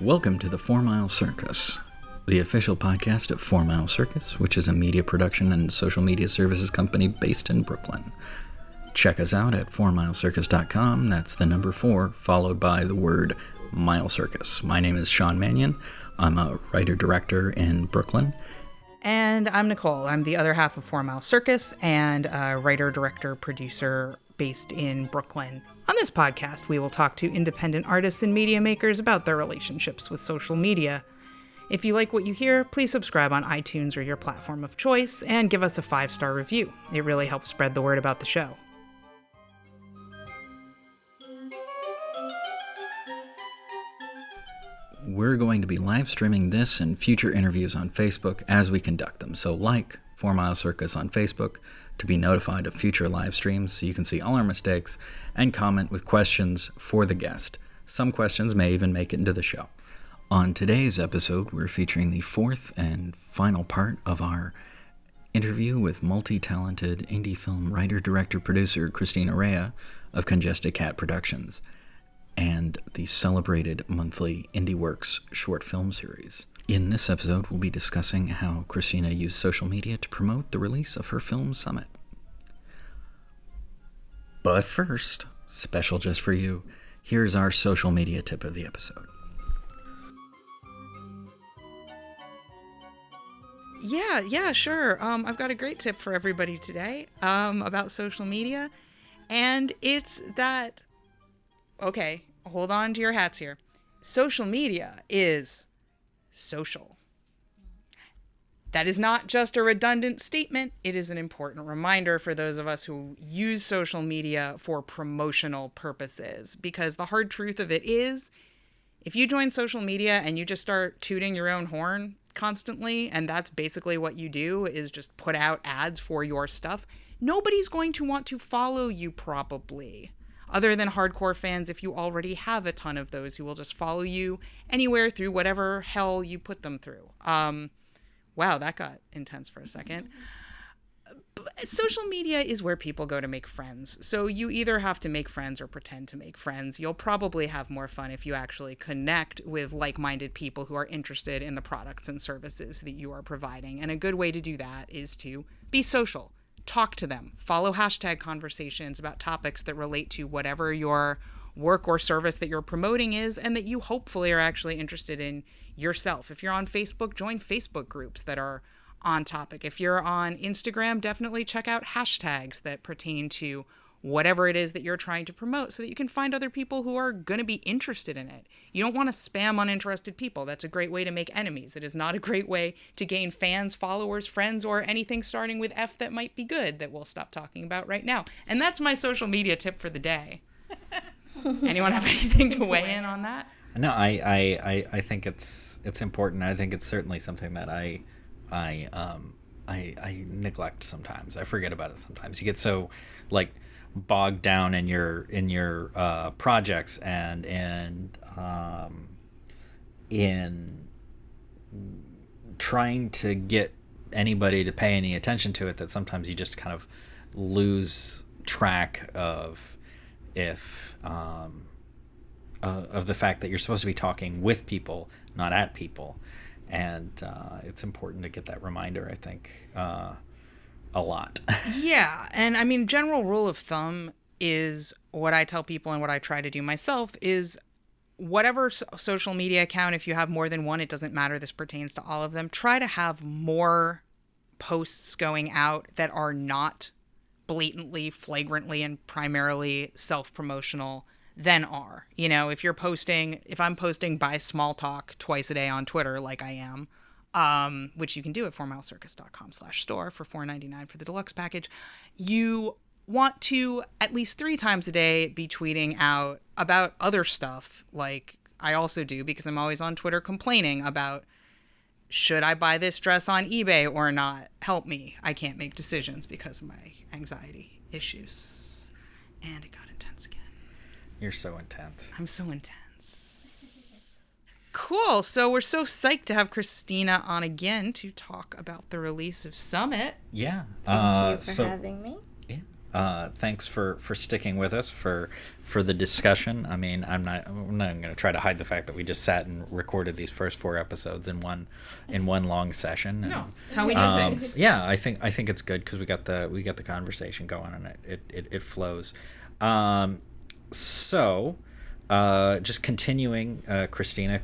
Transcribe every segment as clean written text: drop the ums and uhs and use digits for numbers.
Welcome to the 4 Mile Circus, the official podcast of 4 Mile Circus, which is a media production and social media services company based in Brooklyn. Check us out at 4milecircus.com. That's the number 4, followed by the word Mile Circus. My name is Sean Mannion. I'm a writer-director in Brooklyn. And I'm Nicole. I'm the other half of 4 Mile Circus and a writer, director, producer based in Brooklyn. On this podcast, we will talk to independent artists and media makers about their relationships with social media. If you like what you hear, please subscribe on iTunes or your platform of choice and give us a 5-star review. It really helps spread the word about the show. We're going to be live streaming this and future interviews on Facebook as we conduct them. So like 4 Mile Circus on Facebook to be notified of future live streams so you can see all our mistakes and comment with questions for the guest. Some questions may even make it into the show. On today's episode, we're featuring the 4th and final part of our interview with multi-talented indie film writer, director, producer Christina Raia of Congested Cat Productions and the celebrated monthly IndieWorks short film series. In this episode, we'll be discussing how Christina used social media to promote the release of her film Summit. But first, special just for you, here's our social media tip of the episode. Yeah, sure. I've got a great tip for everybody today about social media, and it's that, okay, hold on to your hats here. Social media is social. That is not just a redundant statement. It is an important reminder for those of us who use social media for promotional purposes, because the hard truth of it is, if you join social media and you just start tooting your own horn constantly, and that's basically what you do, is just put out ads for your stuff, nobody's going to want to follow you probably. Other than hardcore fans, if you already have a ton of those who will just follow you anywhere through whatever hell you put them through. Wow, that got intense for a second. Social media is where people go to make friends. So you either have to make friends or pretend to make friends. You'll probably have more fun if you actually connect with like-minded people who are interested in the products and services that you are providing. And a good way to do that is to be social. Talk to them. Follow hashtag conversations about topics that relate to whatever your work or service that you're promoting is, and that you hopefully are actually interested in yourself. If you're on Facebook, join Facebook groups that are on topic. If you're on Instagram, definitely check out hashtags that pertain to whatever it is that you're trying to promote so that you can find other people who are going to be interested in it. You don't want to spam uninterested people. That's a great way to make enemies. It is not a great way to gain fans, followers, friends, or anything starting with F that might be good that we'll stop talking about right now. And that's my social media tip for the day. Anyone have anything to weigh in on that? No, I think it's important. I think it's certainly something that I neglect sometimes. I forget about it sometimes. You get so bogged down in your projects and in trying to get anybody to pay any attention to it that sometimes you just kind of lose track of the fact that you're supposed to be talking with people, not at people. And it's important to get that reminder, I think, a lot. Yeah. And I mean, general rule of thumb is what I tell people and what I try to do myself is whatever social media account, if you have more than one, it doesn't matter. This pertains to all of them. Try to have more posts going out that are not blatantly, flagrantly, and primarily self-promotional than are. You know, if I'm posting buy small talk twice a day on Twitter, like I am, which you can do at 4milecircus.com/store for $4.99 for the deluxe package, you want to at least 3 times a day be tweeting out about other stuff, like I also do, because I'm always on Twitter complaining about, should I buy this dress on eBay or not? Help me. I can't make decisions because of my anxiety issues. And it got intense again. You're so intense. I'm so intense. Cool. So we're so psyched to have Christina on again to talk about the release of Summit. Yeah. Thank you for having me. Yeah. Thanks for sticking with us for the discussion. I mean, I'm not going to try to hide the fact that we just sat and recorded these first 4 episodes in one long session. No, it's how we do things. Yeah, I think it's good because we got the conversation going and it flows. So, just continuing, Christina,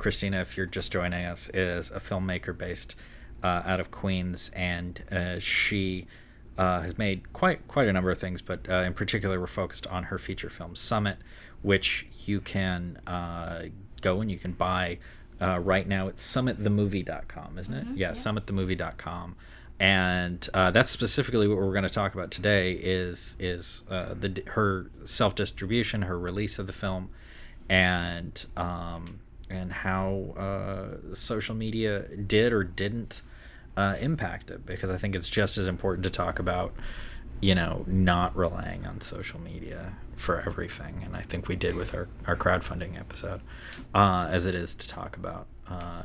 if you're just joining us, is a filmmaker based out of Queens, and she has made quite a number of things, but in particular we're focused on her feature film Summit, which you can go and you can buy right now. It's summitthemovie.com, isn't it? Yeah, summitthemovie.com. And that's specifically what we're going to talk about today is her self-distribution, her release of the film, and how social media did or didn't impact it, because I think it's just as important to talk about, not relying on social media for everything, and I think we did with our crowdfunding episode, as it is to talk about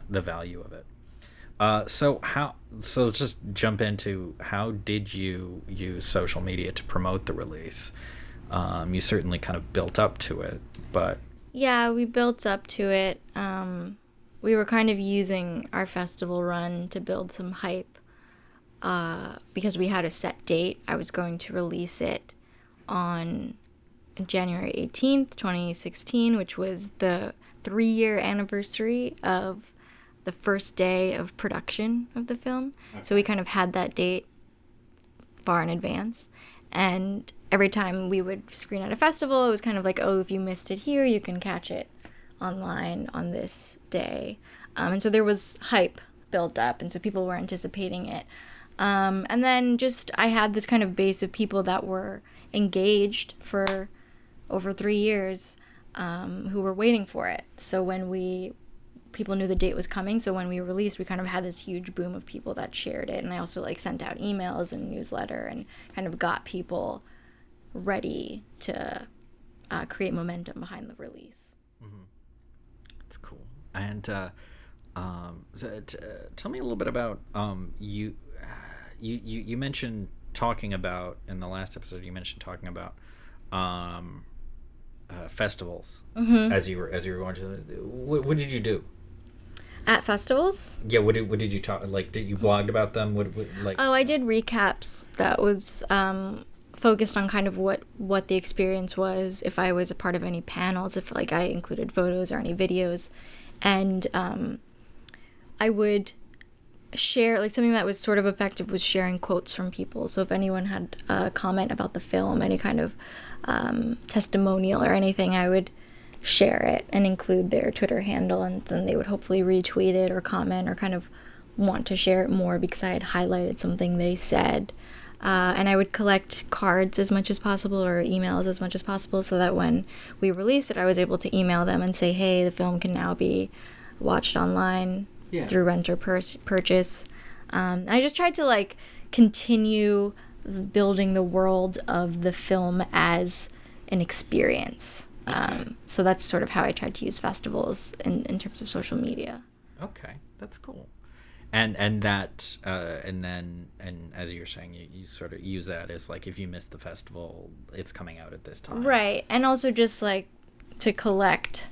the value of it. So let's just jump into, how did you use social media to promote the release? You certainly kind of built up to it, but... Yeah, we built up to it. We were kind of using our festival run to build some hype, because we had a set date. I was going to release it on January 18th, 2016, which was the 3-year anniversary of the first day of production of the film. Okay. So we kind of had that date far in advance. And every time we would screen at a festival, it was kind of like, oh, if you missed it here, you can catch it online on this day. And so there was hype built up, and so people were anticipating it. And then just I had this kind of base of people that were engaged for over 3 years, who were waiting for it. So people knew the date was coming, so when we released, we kind of had this huge boom of people that shared it. And I also sent out emails and newsletter and kind of got people ready to create momentum behind the release. Mm-hmm. That's cool. And tell me a little bit about you mentioned talking about, in the last episode, you mentioned talking about festivals. Mm-hmm. as you were going to. What did you do at festivals? Yeah, what did you talk, like, did you blogged about them? What like? Oh, I did recaps that was focused on kind of what the experience was, if I was a part of any panels, if like I included photos or any videos, and I would share, like, something that was sort of effective was sharing quotes from people. So if anyone had a comment about the film, any kind of testimonial or anything, I would share it and include their Twitter handle, and then they would hopefully retweet it or comment or kind of want to share it more because I had highlighted something they said. And I would collect cards as much as possible, or emails as much as possible, so that when we released it, I was able to email them and say, hey, the film can now be watched online through rent or purchase. And I just tried to like continue building the world of the film as an experience. So that's sort of how I tried to use festivals in terms of social media. Okay, that's cool. And that and as you're saying, you sort of use that as like, if you missed the festival, it's coming out at this time. Right, and also just like to collect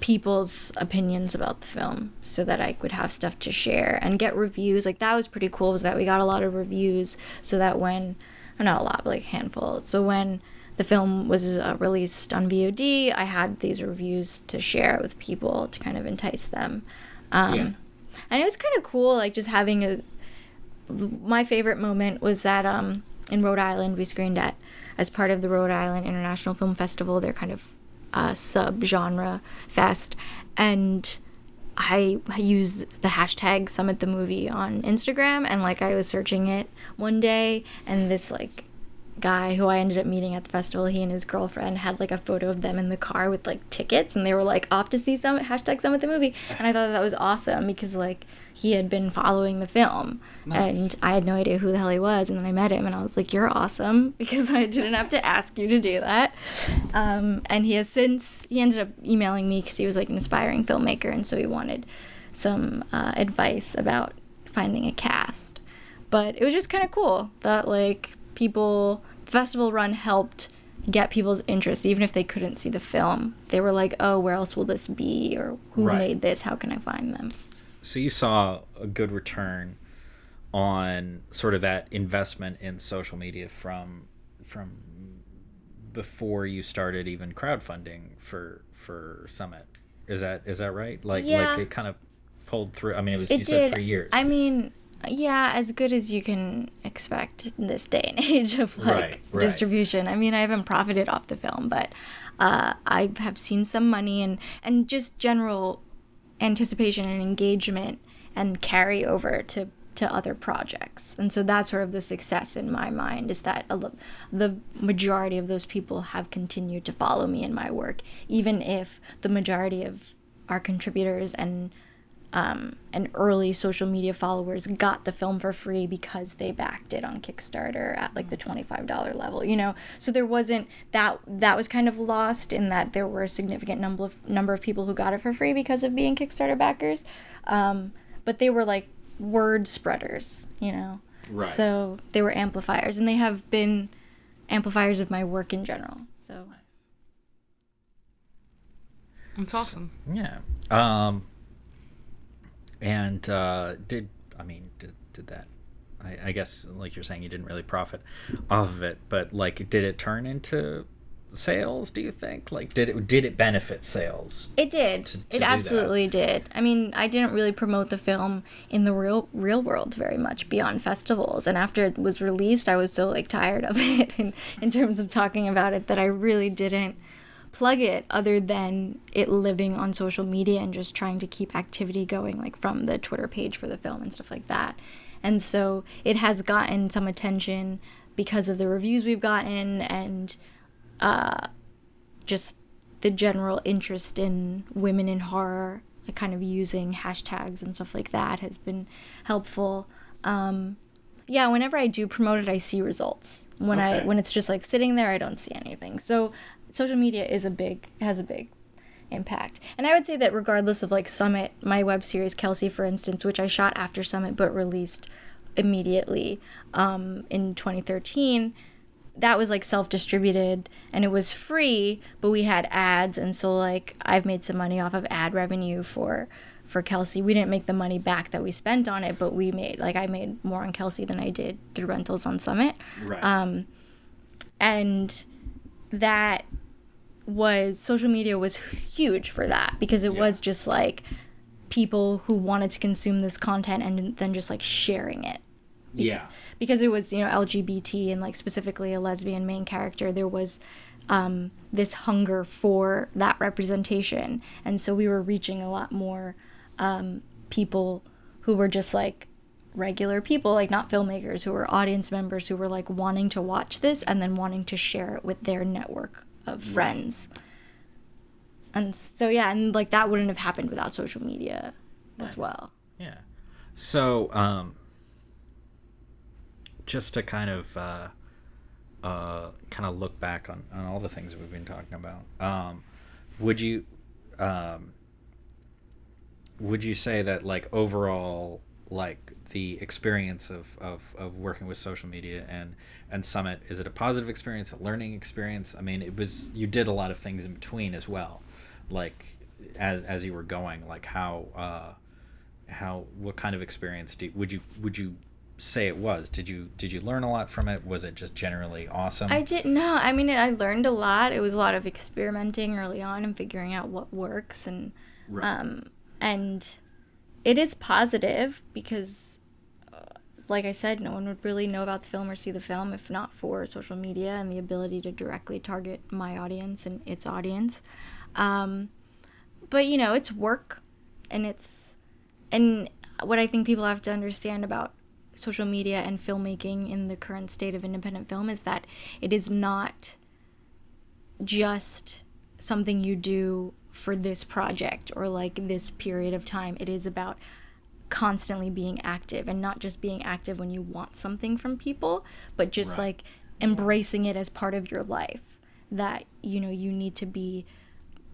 people's opinions about the film so that I would have stuff to share and get reviews. Like, that was pretty cool, was that we got a lot of reviews, so that when, not a lot, but like a handful, so when the film was released on VOD, I had these reviews to share with people to kind of entice them. And it was kind of cool, like, just having my favorite moment was that in Rhode Island, we screened at, as part of the Rhode Island International Film Festival, their kind of sub-genre fest, and I used the hashtag Summit the Movie on Instagram, and like I was searching it one day, and this like guy who I ended up meeting at the festival, he and his girlfriend had like a photo of them in the car with like tickets, and they were like off to see Summit, hashtag Summit the Movie, and I thought that was awesome because like he had been following the film. Nice. And I had no idea who the hell he was, and then I met him and I was like, you're awesome, because I didn't have to ask you to do that. And he ended up emailing me because he was like an aspiring filmmaker, and so he wanted some advice about finding a cast. But it was just kind of cool that like people festival run helped get people's interest, even if they couldn't see the film. They were like, oh, where else will this be? Or who Right. made this? How can I find them? So you saw a good return on sort of that investment in social media from before you started even crowdfunding for Summit. Is that right? Like it kind of pulled through. I mean, it was you said 3 years. I mean, yeah, as good as you can expect in this day and age of like Right. distribution. I mean, I haven't profited off the film, but I have seen some money and just general anticipation and engagement and carry over to other projects. And so that's sort of the success in my mind, is that the majority of those people have continued to follow me in my work, even if the majority of our contributors and early social media followers got the film for free because they backed it on Kickstarter at like the $25 level, you know. So there wasn't that was kind of lost in that there were a significant number of people who got it for free because of being Kickstarter backers, but they were like word spreaders, you know. Right. So they were amplifiers, and they have been amplifiers of my work in general. So That's awesome. Yeah. And did that, I guess, like you're saying, you didn't really profit off of it, but like, did it turn into sales, do you think? Like, did it benefit sales? It did. It absolutely did. I mean, I didn't really promote the film in the real world very much beyond festivals, and after it was released, I was so like tired of it in terms of talking about it, that I really didn't plug it other than it living on social media and just trying to keep activity going, like from the Twitter page for the film and stuff like that. And so it has gotten some attention because of the reviews we've gotten, and just the general interest in women in horror, like kind of using hashtags and stuff like that, has been helpful. Yeah, whenever I do promote it, I see results. When it's just like sitting there, I don't see anything. So social media has a big impact. And I would say that regardless of like Summit, my web series Kelsey, for instance, which I shot after Summit but released immediately in 2013, that was like self-distributed and it was free, but we had ads, and so like I've made some money off of ad revenue for Kelsey. We didn't make the money back that we spent on it, but I made more on Kelsey than I did through rentals on Summit. Right. And that was, social media was huge for that, because it was just like people who wanted to consume this content and then just like sharing it. Yeah. Because it was, you know, LGBT and like specifically a lesbian main character, there was this hunger for that representation. And so we were reaching a lot more people who were just like regular people, like not filmmakers, who were audience members who were like wanting to watch this and then wanting to share it with their network of friends. And so, yeah, and like that wouldn't have happened without social media as well. Yeah. So, just to kind of look back on all the things we've been talking about, would you say that like overall, like the experience of working with social media and Summit, is it a positive experience, a learning experience? I mean, you did a lot of things in between as well, like as you were going, like what kind of experience would you say it was? Did you learn a lot from it? Was it just generally awesome? I didn't know. I mean, I learned a lot. It was a lot of experimenting early on and figuring out what works, and and it is positive because, like I said, no one would really know about the film or see the film if not for social media and the ability to directly target my audience and its audience. But you know, it's work, and what I think people have to understand about social media and filmmaking in the current state of independent film is that it is not just something you do for this project or like this period of time. It is about constantly being active, and not just being active when you want something from people, but just like embracing it as part of your life, that, you know, you need to be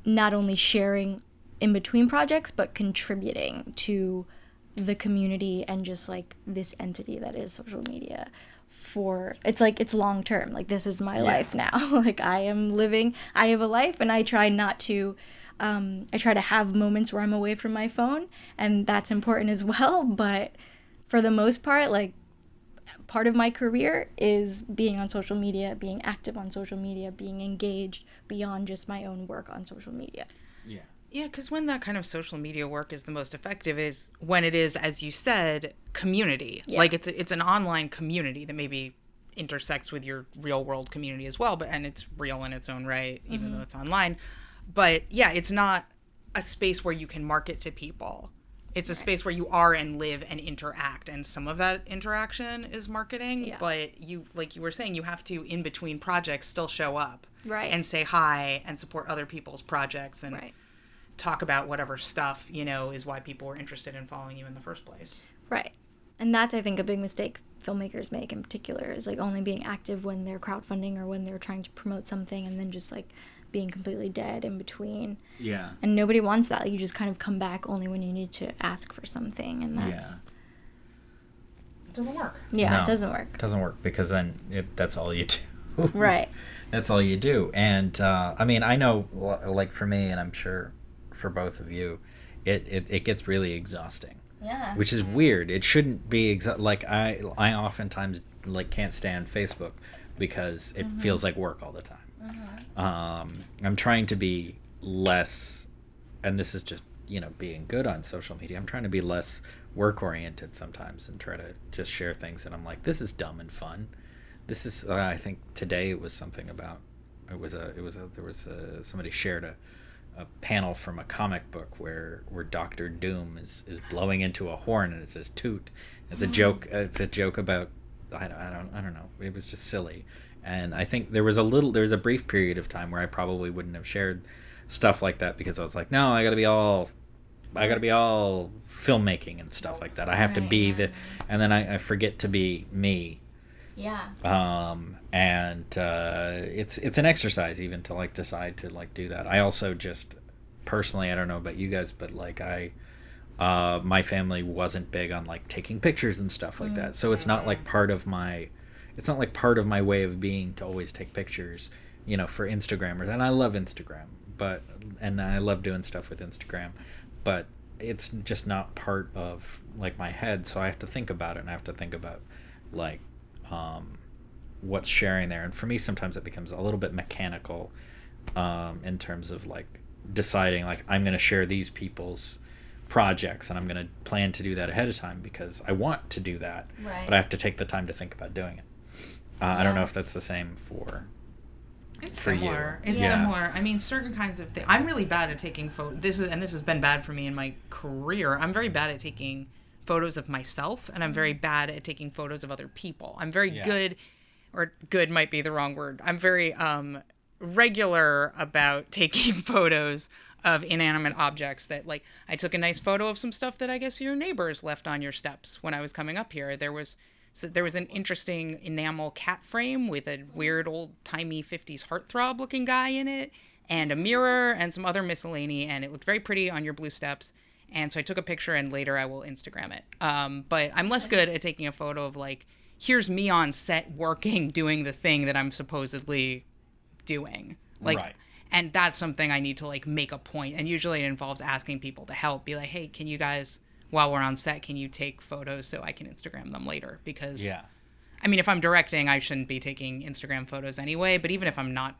not only sharing in between projects but contributing to the community and just like this entity that is social media for it's long term. Like this is my life now. Like I have a life, and I try not to I try to have moments where I'm away from my phone, and that's important as well, but for the most part, like part of my career is being on social media, being active on social media, being engaged beyond just my own work on social media. Yeah. Yeah, because when that kind of social media work is the most effective is when it is, as you said, community. Yeah. Like it's an online community that maybe intersects with your real world community as well, and it's real in its own right, even though it's online. But yeah, it's not a space where you can market to people. It's a space where you are and live and interact, and some of that interaction is marketing. Yeah. But you, like you were saying, you have to, in between projects, still show up, Right. and say hi and support other people's projects and Right. talk about whatever stuff, is why people were interested in following you in the first place. Right. And that's, I think, a big mistake filmmakers make in particular, is like only being active when they're crowdfunding or when they're trying to promote something, and then just like being completely dead in between. Yeah. And nobody wants that. You just kind of come back only when you need to ask for something, and that's... Yeah. It doesn't work. Yeah, No, it doesn't work. It doesn't work because then that's all you do. Right. That's all you do. And I mean, I know, like for me, and I'm sure for both of you, it gets really exhausting. Yeah. Which is weird. It shouldn't be like I oftentimes like can't stand Facebook because it feels like work all the time. I'm trying to be less, and this is just being good on social media. I'm trying to be less work oriented sometimes and try to just share things. And I'm like, this is dumb and fun. This is I think today it was something about somebody shared a panel from a comic book where Doctor Doom is blowing into a horn and it says toot. It's a joke. It's a joke about I don't know. It was just silly. And I think there was a brief period of time where I probably wouldn't have shared stuff like that because I was like, no, I got to be all filmmaking and stuff like that. I have to be and then I forget to be me. Yeah. And it's an exercise even to like decide to like do that. I also just personally, I don't know about you guys, but like my family wasn't big on like taking pictures and stuff like that. So it's not like part of my way of being to always take pictures, for Instagrammers. And I love Instagram, and I love doing stuff with Instagram, but it's just not part of like my head. So I have to think about it, and I have to think about like what's sharing there. And for me, sometimes it becomes a little bit mechanical in terms of like deciding like I'm going to share these people's projects and I'm going to plan to do that ahead of time because I want to do that, Right. but I have to take the time to think about doing it. I don't know if that's the same for Similar. you. It's similar. I mean, certain kinds of things. I'm really bad at taking photos. This has been bad for me in my career. I'm very bad at taking photos of myself, and I'm very bad at taking photos of other people. I'm very good, or good might be the wrong word. I'm very regular about taking photos of inanimate objects that, like, I took a nice photo of some stuff that I guess your neighbors left on your steps when I was coming up here. There was an interesting enamel cat frame with a weird old-timey 50s heartthrob looking guy in it, and a mirror and some other miscellany, and it looked very pretty on your blue steps. And so I took a picture, and later I will Instagram it. But I'm less good at taking a photo of, like, here's me on set working, doing the thing that I'm supposedly doing. Like, right. And that's something I need to, like, make a point. And usually it involves asking people to help. Be like, hey, can you guys, while we're on set, can you take photos so I can Instagram them later? Because, I mean, if I'm directing, I shouldn't be taking Instagram photos anyway. But even if I'm not,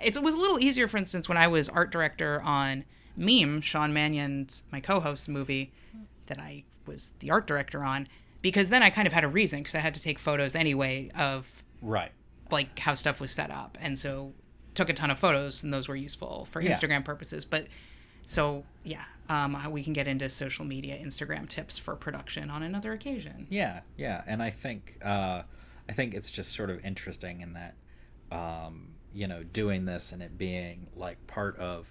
it was a little easier, for instance, when I was art director on Meme, Sean Mannion's, my co-host's movie that I was the art director on, because then I kind of had a reason, because I had to take photos anyway of like how stuff was set up, and so took a ton of photos, and those were useful for Instagram purposes. But so we can get into social media Instagram tips for production on another occasion. And I think it's just sort of interesting in that doing this and it being like part of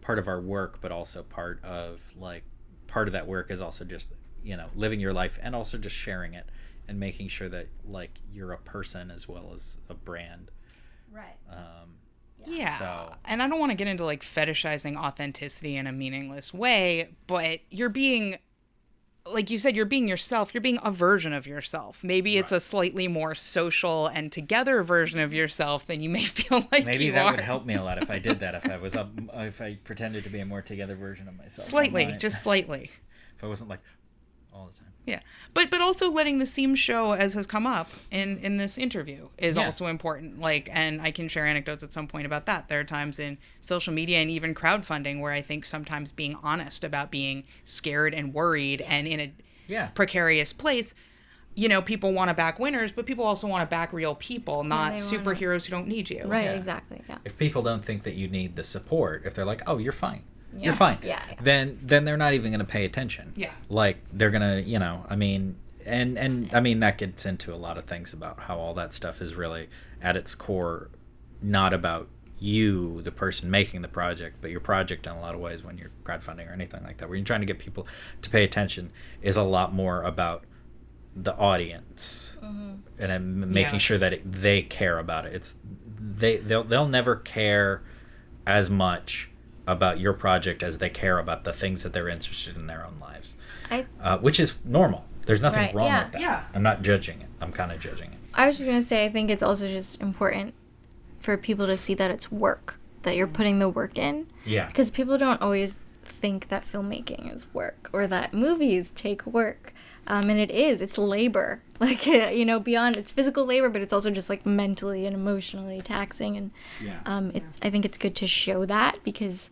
our work, but also part of that work is also just living your life and also just sharing it and making sure that like you're a person as well as a brand. Right. And I don't want to get into like fetishizing authenticity in a meaningless way, but you're being like you said, you're being yourself. You're being a version of yourself. Maybe it's Right. a slightly more social and together version of yourself than you may feel like Maybe you that are. would help me a lot if I did that. If I pretended to be a more together version of myself. Slightly, online. just slightly. If I wasn't like all the time. Yeah, but also letting the seams show, as has come up in this interview, is Yeah. also important. Like, and I can share anecdotes at some point about that. There are times in social media and even crowdfunding where I think sometimes being honest about being scared and worried and in a Yeah. precarious place. You know, people want to back winners, but people also want to back real people, not they superheroes who don't need you. Right, Yeah. exactly. Yeah. If people don't think that you need the support, if they're like, "Oh, you're fine," Yeah. you're fine. Yeah, yeah. Then they're not even going to pay attention. Yeah. Like they're gonna, I mean, and I mean that gets into a lot of things about how all that stuff is really at its core not about you, the person making the project, but your project in a lot of ways when you're crowdfunding or anything like that, where you're trying to get people to pay attention, is a lot more about the audience and making Yes. sure that they care about it. It's they'll never care as much about your project as they care about the things that they're interested in their own lives, which is normal. There's nothing Right, wrong yeah. with that. Yeah. I'm not judging it. I'm kind of judging it. I was just gonna say, I think it's also just important for people to see that it's work, that you're putting the work in, Yeah. because people don't always think that filmmaking is work or that movies take work. And it's labor. Like, beyond, it's physical labor, but it's also just like mentally and emotionally taxing. And Yeah. I think it's good to show that, because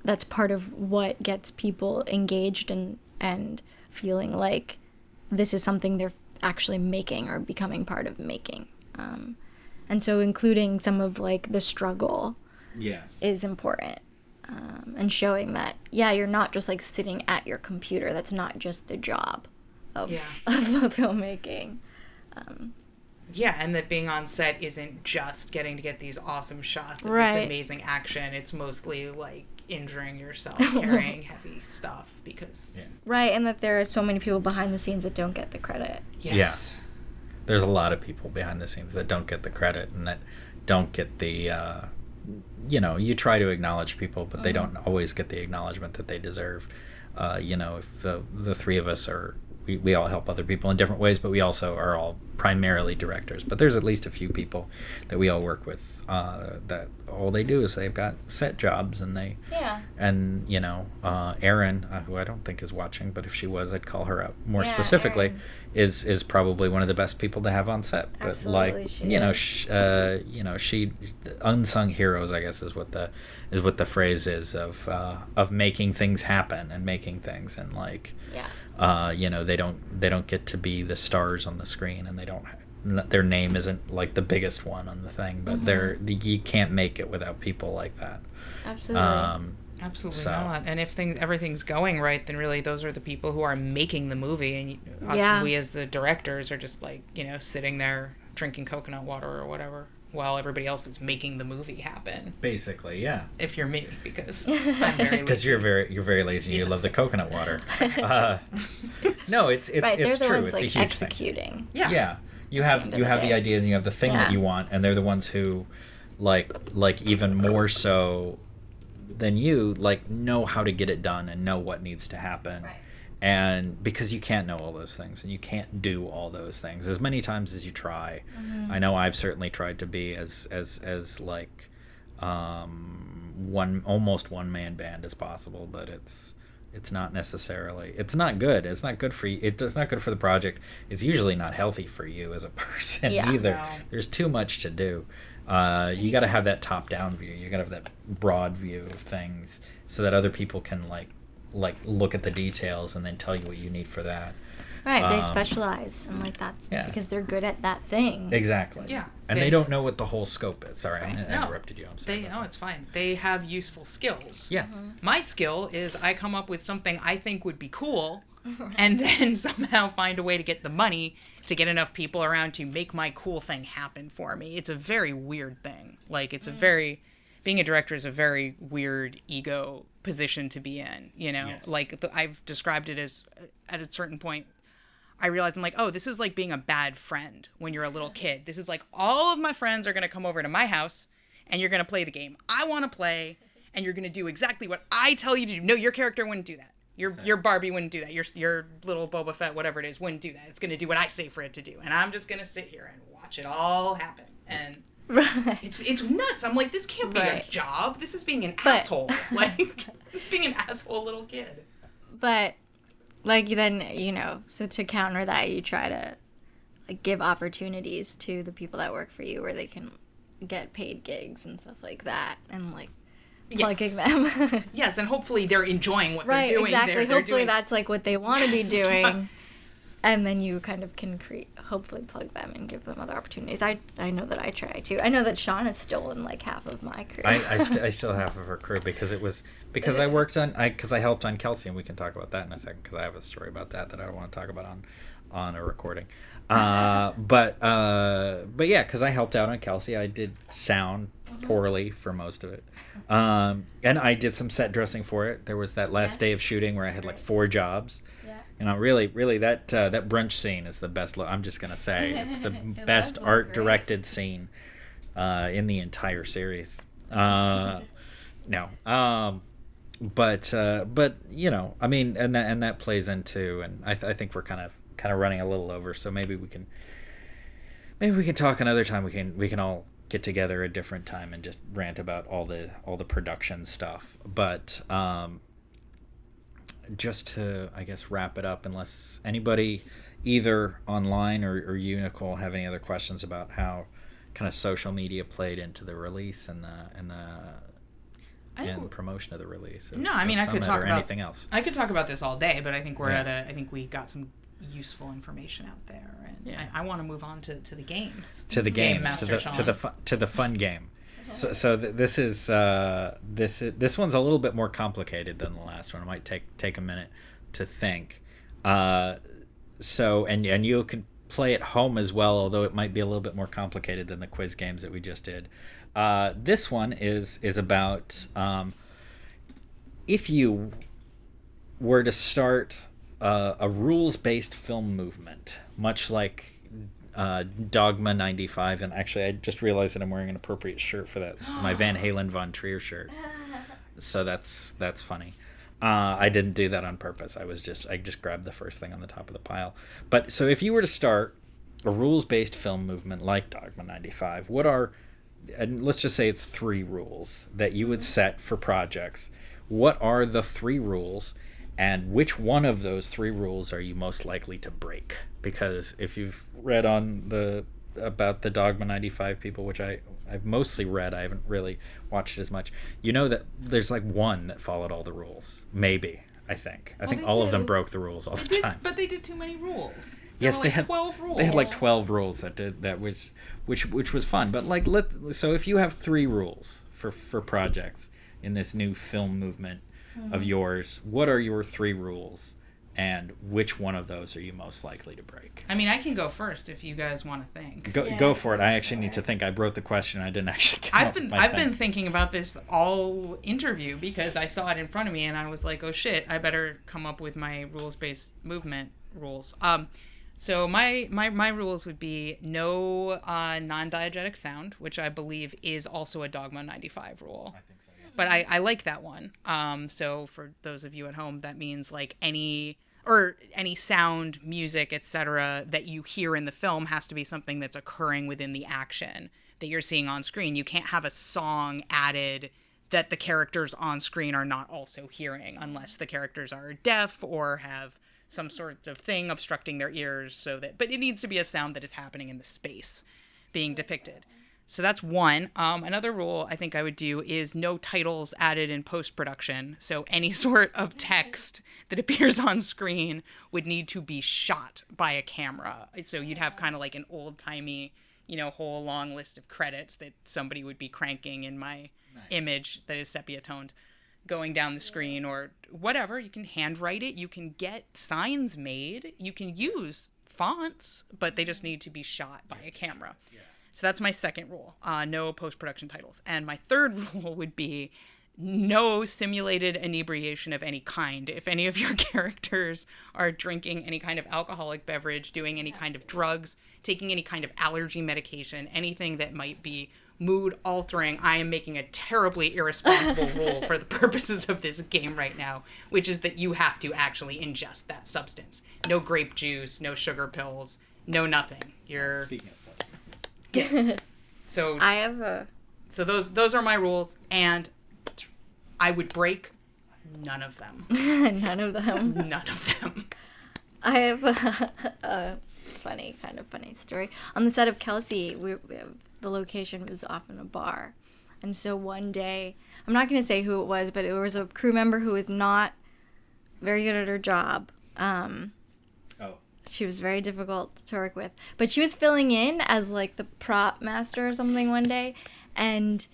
that's part of what gets people engaged and feeling like this is something they're actually making or becoming part of making. And so including some of like the struggle Yeah. is important. And showing that, you're not just like sitting at your computer. That's not just the job of filmmaking. Yeah, and that being on set isn't just getting to get these awesome shots of Right. this amazing action. It's mostly like injuring yourself, carrying heavy stuff because Yeah. Right, and that there are so many people behind the scenes that don't get the credit. yes. There's a lot of people behind the scenes that don't get the credit and that don't get the you try to acknowledge people, but they don't always get the acknowledgement that they deserve. If the three of us we all help other people in different ways, but we also are all primarily directors. But there's at least a few people that we all work with that all they do is they've got set jobs, and they Erin, who I don't think is watching, but if she was, I'd call her out more Yeah, specifically. Erin. Is probably one of the best people to have on set. But Absolutely, she is. she unsung heroes, I guess, is what the phrase is of making things happen and making things, and like they don't get to be the stars on the screen, and their name isn't like the biggest one on the thing, but you can't make it without people like that. Absolutely. Absolutely So- not. And if everything's going right, then really those are the people who are making the movie, and we as the directors are just like sitting there drinking coconut water or whatever while everybody else is making the movie happen. Basically, yeah. If you're me, because I'm very lazy. Because you're very lazy. And you Yes. love the coconut water. No, it's Right, they're it's the true. ones It's a like huge executing. thing. Yeah. Yeah, you the have end you of have the the day. ideas and you have the thing that Yeah. you want, and they're the ones who, like even more so than you, like know how to get it done and know what needs to happen. Right. And because you can't know all those things, and you can't do all those things as many times as you try. I know I've certainly tried to be as like almost one man band as possible, but it's not necessarily, it's not good for you. It's not good for the project. It's usually not healthy for you as a person either. No. There's too much to do. You got to have that top down view. You got to have that broad view of things so that other people can like look at the details and then tell you what you need for that. Right, they specialize, and like that's because they're good at that thing. Exactly. Yeah. And they don't know what the whole scope is. Sorry, I No. interrupted you. I'm sorry. No, it's fine. They have useful skills. Yeah. My skill is I come up with something I think would be cool and then somehow find a way to get the money to get enough people around to make my cool thing happen for me. It's a very weird thing. Like, it's being a director is a very weird ego position to be in, Yes. Like, I've described it as, at a certain point, I realized I'm like, oh, this is like being a bad friend when you're a little kid. This is like all of my friends are going to come over to my house and you're going to play the game I want to play and you're going to do exactly what I tell you to do. No, your character wouldn't do that. Your Barbie wouldn't do that. Your little Boba Fett, whatever it is, wouldn't do that. It's going to do what I say for it to do. And I'm just going to sit here and watch it all happen. And Right. it's nuts. I'm like, this can't be a Right. job. This is being an asshole. Like, this is being an asshole little kid. But, like, then, so to counter that, you try to, like, give opportunities to the people that work for you where they can get paid gigs and stuff like that. And, like, plugging them. Yes, and hopefully they're enjoying what Right, they're doing. exactly. They're Hopefully doing... that's, like, what they want to be doing. And then you kind of can hopefully plug them and give them other opportunities. I know that I try to. I know that Sean has stolen, like, half of my crew. I still have half of her crew because I helped on Kelsey, and we can talk about that in a second because I have a story about that I don't want to talk about on a recording. But yeah, because I helped out on Kelsey. I did sound poorly for most of it, and I did some set dressing for it. There was that last day of shooting where I had like 4 jobs. Really, that brunch scene is the best. I'm just gonna say it's the best art directed scene in the entire series. But I mean, and that plays into, and I think we're kind of running a little over, so maybe we can talk another time. We can all get together a different time and just rant about all the production stuff. But just to, I guess, wrap it up, unless anybody either online or you, Nicole, have any other questions about how kind of social media played into the release and the promotion of the release. No, I mean, I could talk about anything else. I could talk about this all day, but I think I think we got some useful information out there, and I want to move on to the games. To the games, Master to the fun game. So this is this one's a little bit more complicated than the last one. It might take a minute to think. So you can play at home as well, although it might be a little bit more complicated than the quiz games that we just did. This one is about if you were to start a rules-based film movement, much like Dogma 95, and actually I just realized that I'm wearing an appropriate shirt for that. This is my Van Halen Von Trier shirt, so that's funny. I didn't do that on purpose. I just grabbed the first thing on the top of the pile. But so if you were to start a rules-based film movement like Dogma 95, and let's just say it's 3 rules that you would set for projects. What are the 3 rules? And which one of those 3 rules are you most likely to break? Because if you've read about the Dogma 95 people, which I've mostly read, I haven't really watched it as much, you know that there's like one that followed all the rules. Maybe, I think. I think all of them broke the rules all the time. But they did too many rules. Yes, they had 12 rules. They had like 12 rules which was fun. But like so if you have 3 rules for projects in this new film movement of yours, what are your 3 rules, and which one of those are you most likely to break? I mean, I can go first if you guys want to think. Go for it. I actually need to think. I wrote the question. I didn't actually. I've been thinking about this all interview because I saw it in front of me and I was like, oh shit, I better come up with my rules-based movement rules. So my rules would be no non-diegetic sound, which I believe is also a Dogma 95 rule. I think so. But I like that one. So for those of you at home, that means like any sound, music, etc. that you hear in the film has to be something that's occurring within the action that you're seeing on screen. You can't have a song added that the characters on screen are not also hearing, unless the characters are deaf or have some sort of thing obstructing their ears. But it needs to be a sound that is happening in the space being depicted. So that's one. Another rule I think I would do is no titles added in post-production. So any sort of text that appears on screen would need to be shot by a camera. So you'd have kind of like an old-timey, whole long list of credits that somebody would be cranking in my image that is sepia-toned going down the screen or whatever. You can handwrite it. You can get signs made. You can use fonts, but they just need to be shot by a camera. Yeah. So that's my second rule, no post-production titles. And my third rule would be no simulated inebriation of any kind. If any of your characters are drinking any kind of alcoholic beverage, doing any kind of drugs, taking any kind of allergy medication, anything that might be mood altering, I am making a terribly irresponsible rule for the purposes of this game right now, which is that you have to actually ingest that substance. No grape juice, no sugar pills, no nothing. Speaking of substances. Yes. So I have a... So those are my rules, and I would break none of them. None of them. None of them. I have a funny story. On the set of Kelsey, the location was often a bar. And so one day, I'm not going to say who it was, but it was a crew member who was not very good at her job. She was very difficult to work with. But she was filling in as, like, the prop master or something one day. And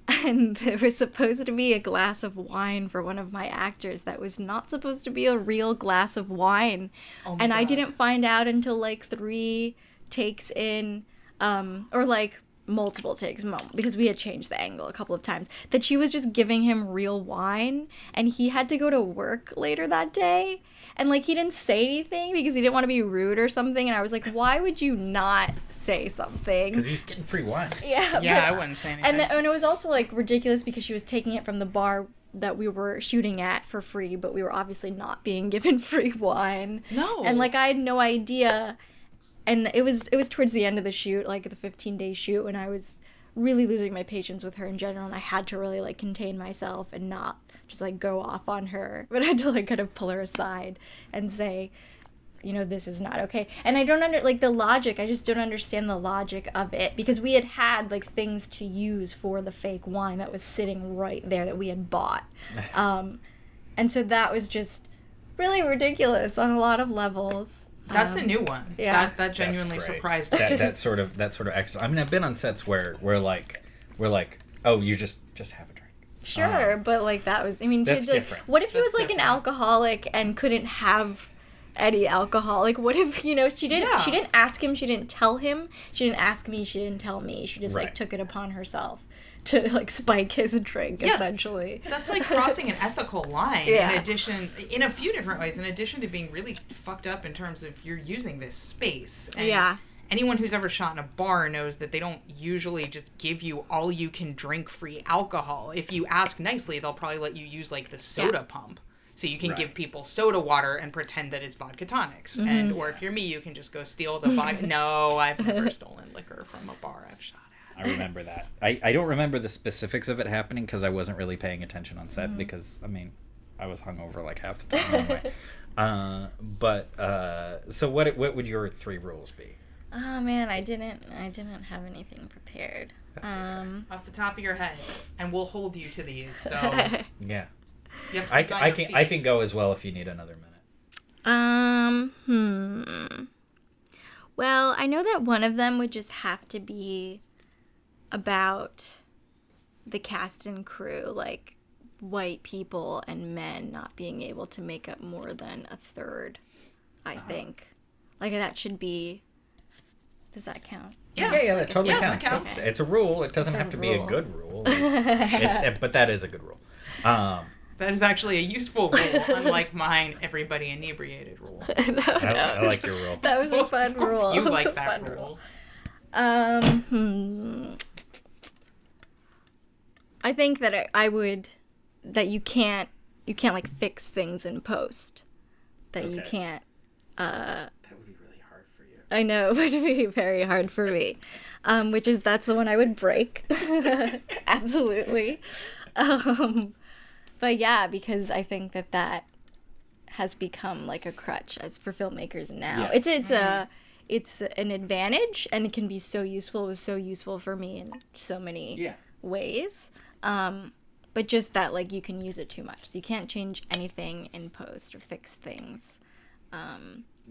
there was supposed to be a glass of wine for one of my actors that was not supposed to be a real glass of wine. Oh my and God. I didn't find out until, like, 3 takes in, or, like, multiple takes, because we had changed the angle a couple of times, that she was just giving him real wine, and he had to go to work later that day. And, like, he didn't say anything because he didn't want to be rude or something. And I was like, why would you not say something? Because he's getting free wine. Yeah, I wouldn't say anything. And it was also, like, ridiculous because she was taking it from the bar that we were shooting at for free, but we were obviously not being given free wine. No. And, like, I had no idea. And it was towards the end of the shoot, like, the 15-day shoot, when I was really losing my patience with her in general, and I had to really, like, contain myself and not just, like, go off on her. But I had to, like, kind of pull her aside and say, you know, this is not okay. And I don't the logic, I just don't understand the logic of it, because we had, like, things to use for the fake wine that was sitting right there that we had bought. And so that was just really ridiculous on a lot of levels. That's a new one. Yeah. That genuinely surprised me. That sort of excellent. I mean, I've been on sets where we're like, oh, you just have a drink. Sure, but, like, that was, I mean, That's different. What if he That's was, like, different. an alcoholic and couldn't have any alcohol? Like, what if, you know, she didn't ask him, she didn't tell him, she didn't ask me, she didn't tell me, she just, Right. like, took it upon herself to, like, spike his drink, essentially. That's like crossing an ethical line. Yeah. In a few different ways, in addition to being really fucked up in terms of you're using this space. And Yeah. anyone who's ever shot in a bar knows that they don't usually just give you all you can drink free alcohol. If you ask nicely, they'll probably let you use, like, the soda pump. So you can Right. give people soda water and pretend that it's vodka tonics. And or if you're me, you can just go steal the vodka. No, I've never stolen liquor from a bar I've shot at. I remember that. I don't remember the specifics of it happening because I wasn't really paying attention on set because, I mean, I was hungover like half the time anyway. So what would your 3 rules be? Oh, man, I didn't have anything prepared. That's okay. Off the top of your head. And we'll hold you to these. So Yeah. you have to think on your feet. I can go as well if you need another minute. Well, I know that one of them would just have to be about the cast and crew, like white people and men not being able to make up more than a third, I think. Like, that should be... Does that count? Yeah. That totally Yeah, counts. that counts. It's a rule. It doesn't It's a have to be a rule. good rule. But that is a good rule. That is actually a useful rule, unlike mine, everybody inebriated rule. I like your rule. That was a Well, fun of course rule. you It was like a that fun rule. I think that I would, that you can't like fix things in post. That you Okay. can't, That would be really hard for you. I know, it would be very hard for me. That's the one I would break. Absolutely. But yeah, because I think that has become like a crutch as for filmmakers now. Yeah. It's an advantage, and it can be so useful. It was so useful for me in so many ways. But just that, like, you can use it too much. So you can't change anything in post or fix things.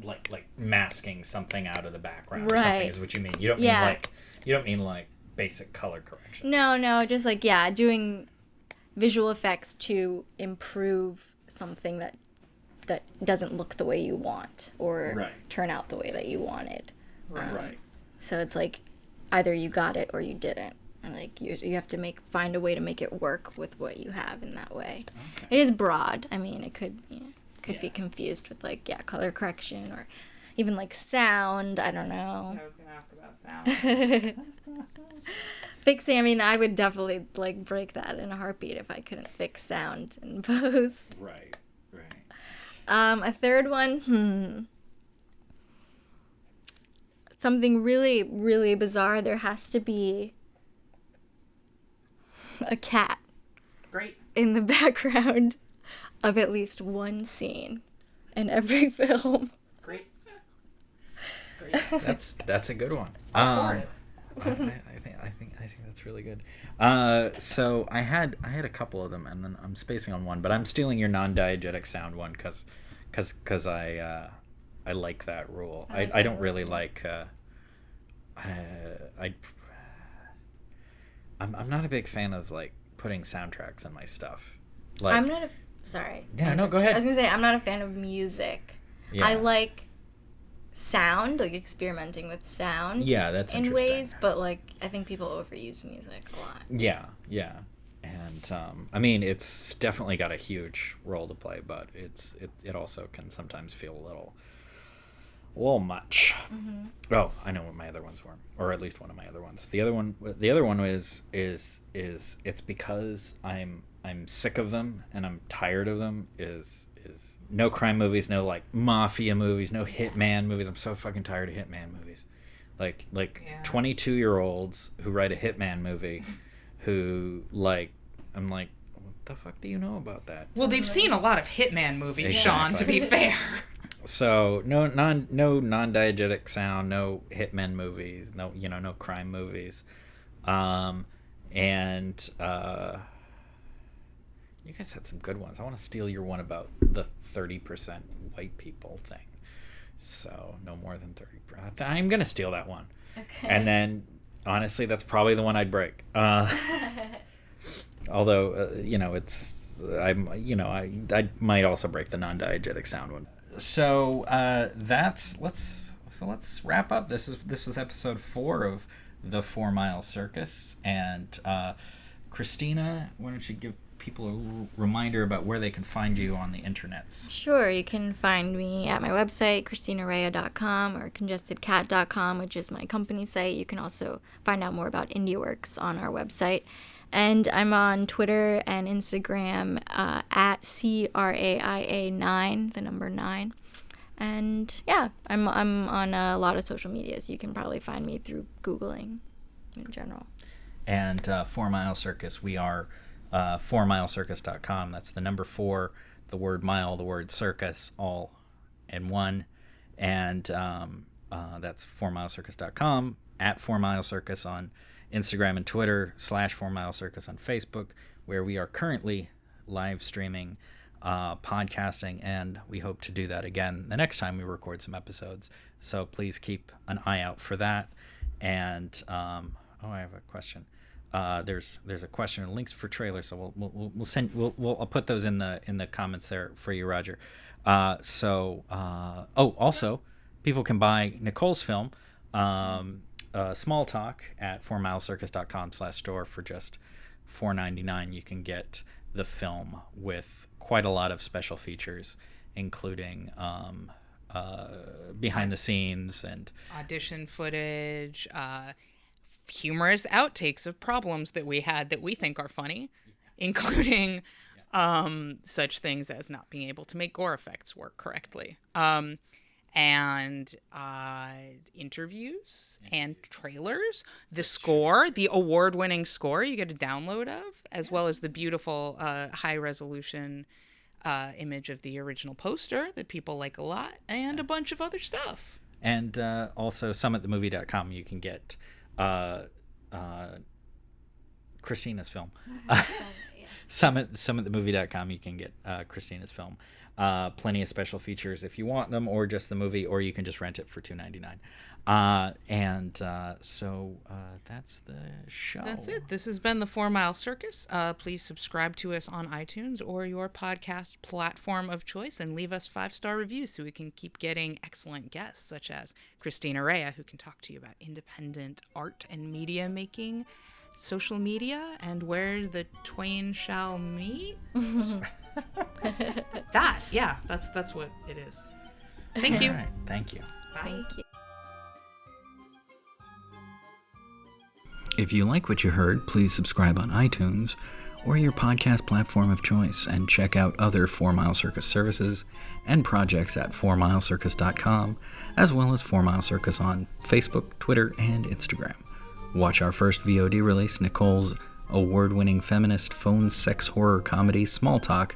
Like masking something out of the background or Right. something is what you mean. You don't mean like basic color correction. No, just like, yeah, doing visual effects to improve something that doesn't look the way you want or Right. turn out the way that you wanted. Right. So it's like either you got it or you didn't. And, like, you have to find a way to make it work with what you have in that way. Okay. It is broad. I mean, it could be confused with, like, color correction or even, like, sound. I don't know. I was going to ask about sound. Fixing, I mean, I would definitely, like, break that in a heartbeat if I couldn't fix sound in post. Right. A third one, something really, really bizarre. There has to be a cat. Great. In the background of at least one scene in every film. Great. That's a good one. For it. I think that's really good. So I had a couple of them, and then I'm spacing on one, but I'm stealing your non-diegetic sound one because I like that rule. I don't really like. I'm not a big fan of, like, putting soundtracks in my stuff. Like, I'm not sorry. Yeah, no, go ahead. I was gonna say I'm not a fan of music. Yeah. I like sound, like experimenting with sound. Yeah, that's in interesting. ways, but, like, I think people overuse music a lot. Yeah, and I mean, it's definitely got a huge role to play, but it also can sometimes feel a little much. Mm-hmm. Oh, I know what my other ones were, or at least one of my other ones. The other one is it's because I'm sick of them and I'm tired of them. Is no crime movies, no, like, mafia movies, no hitman movies. I'm so fucking tired of hitman movies. Like 22-year-olds who write a hitman movie, who, like, I'm like, what the fuck do you know about that? Well, they've seen a lot of Hitman movies, Exactly. Sean, to be fair. So no non-diegetic sound, no hitman movies, no crime movies, and you guys had some good ones. I want to steal your one about the 30% white people thing. So no more than 30%. I'm gonna steal that one. Okay. And then, honestly, that's probably the one I'd break. Although I might also break the non-diegetic sound one. So let's wrap up. This was episode 4 of the 4 Mile Circus, and Christina, why don't you give people a reminder about where they can find you on the internets? Sure, you can find me at my website, ChristinaRaia.com, or CongeskedCat.com, which is my company site. You can also find out more about IndieWorks on our website. And I'm on Twitter and Instagram at CRAIA9, the number 9. And yeah, I'm on a lot of social media, so you can probably find me through Googling in general. And 4 Mile Circus, we are 4milecircus.com. That's the number 4, the word mile, the word circus, all in one. And that's 4milecircus.com, at 4 Mile Circus on Instagram and Twitter, /4 Mile Circus on Facebook, where we are currently live streaming, podcasting, and we hope to do that again the next time we record some episodes. So please keep an eye out for that. And I have a question. There's a question and links for trailers, so we'll send I'll put those in the comments there for you, Roger. Also, people can buy Nicole's film, Small Talk, at 4milecircus.com/store for just $4.99. You can get the film with quite a lot of special features, including behind the scenes and audition footage, humorous outtakes of problems that we had that we think are funny, including such things as not being able to make gore effects work correctly, and interviews and trailers, the score, the award-winning score you get a download of, as well as the beautiful high-resolution image of the original poster that people like a lot, and a bunch of other stuff. And also, summitthemovie.com, you can get Christina's film. Summitthemovie.com, you can get Christina's film. Plenty of special features if you want them, or just the movie, or you can just rent it for $2.99. So that's the show. That's it. This has been the 4 Mile Circus. Please subscribe to us on iTunes or your podcast platform of choice, and leave us 5-star reviews so we can keep getting excellent guests such as Christina Raia, who can talk to you about independent art and media making, social media and where the twain shall meet. That's what it is. Thank you. All right, thank you. Bye. Thank you. If you like what you heard, please subscribe on iTunes or your podcast platform of choice, and check out other 4 Mile Circus services and projects at 4milecircus.com, as well as 4 Mile Circus on Facebook, Twitter, and Instagram. Watch our first VOD release, Nicole's award-winning feminist phone sex horror comedy Small Talk,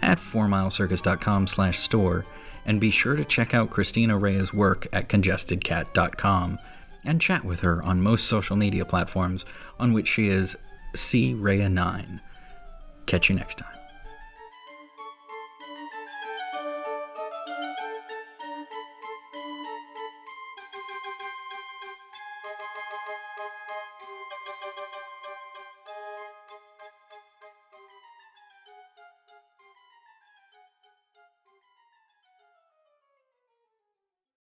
at 4milecircus.com/store, and be sure to check out Christina Raia's work at congestedcat.com and chat with her on most social media platforms, on which she is CRaia9. Catch you next time.